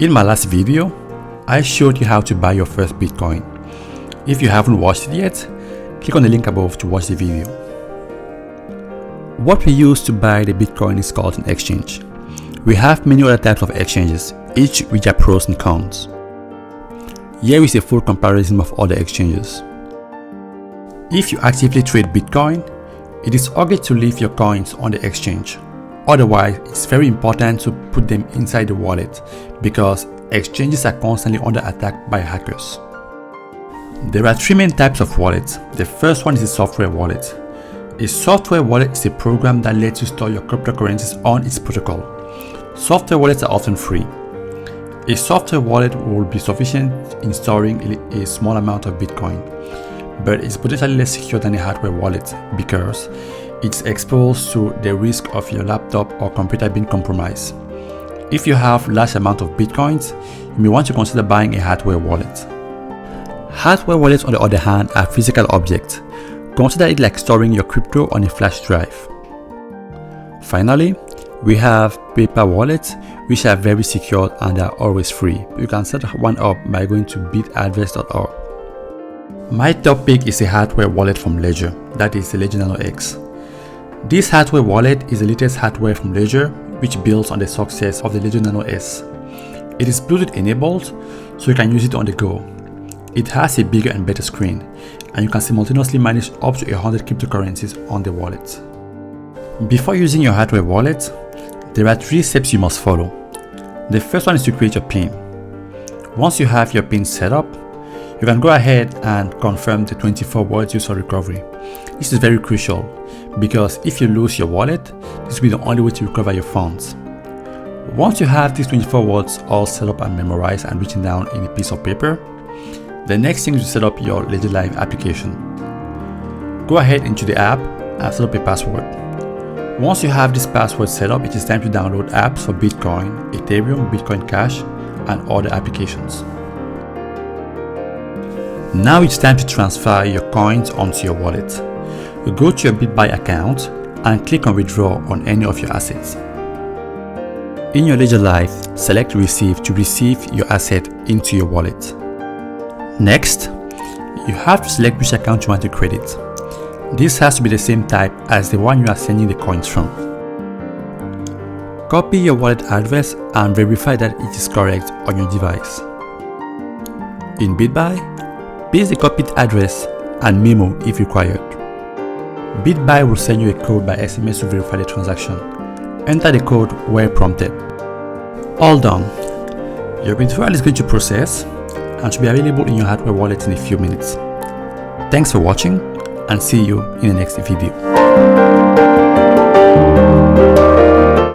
In my last video, I showed you how to buy your first Bitcoin. If you haven't watched it yet, click on the link above to watch the video. What we use to buy the Bitcoin is called an exchange. We have many other types of exchanges, each with their pros and cons. Here is a full comparison of other exchanges. If you actively trade Bitcoin, it is okay to leave your coins on the exchange. Otherwise, it's very important to put them inside the wallet because exchanges are constantly under attack by hackers. There are three main types of wallets. The first one is a software wallet. A software wallet is a program that lets you store your cryptocurrencies on its protocol. Software wallets are often free. A software wallet will be sufficient in storing a small amount of Bitcoin, but it's potentially less secure than a hardware wallet because it's exposed to the risk of your laptop or computer being compromised. If you have large amount of Bitcoins, you may want to consider buying a hardware wallet. Hardware wallets, on the other hand, are physical objects. Consider it like storing your crypto on a flash drive. Finally, we have paper wallets, which are very secure and are always free. You can set one up by going to bitadverse.org. My top pick is a hardware wallet from Ledger, that is the Ledger Nano X. This hardware wallet is the latest hardware from Ledger, which builds on the success of the Ledger Nano S. It is Bluetooth enabled, so you can use it on the go. It has a bigger and better screen, and you can simultaneously manage up to 100 cryptocurrencies on the wallet. Before using your hardware wallet, there are 3 steps you must follow. The first one is to create your PIN. Once you have your PIN set up, you can go ahead and confirm the 24 words user recovery. This is very crucial because if you lose your wallet, this will be the only way to recover your funds. Once you have these 24 words all set up and memorized and written down in a piece of paper, the next thing is to set up your Ledger Live application. Go ahead into the app and set up a password. Once you have this password set up, it is time to download apps for Bitcoin, Ethereum, Bitcoin Cash, and other applications. Now it's time to transfer your coins onto your wallet. You go to your BitBuy account and click on withdraw on any of your assets. In your Ledger Live, select receive to receive your asset into your wallet. Next, you have to select which account you want to credit. This has to be the same type as the one you are sending the coins from. Copy your wallet address and verify that it is correct on your device. In BitBuy, paste the copied address and memo if required. BitBuy will send you a code by SMS to verify the transaction. Enter the code where prompted. All done. Your withdrawal is going to process and should be available in your hardware wallet in a few minutes. Thanks for watching and see you in the next video.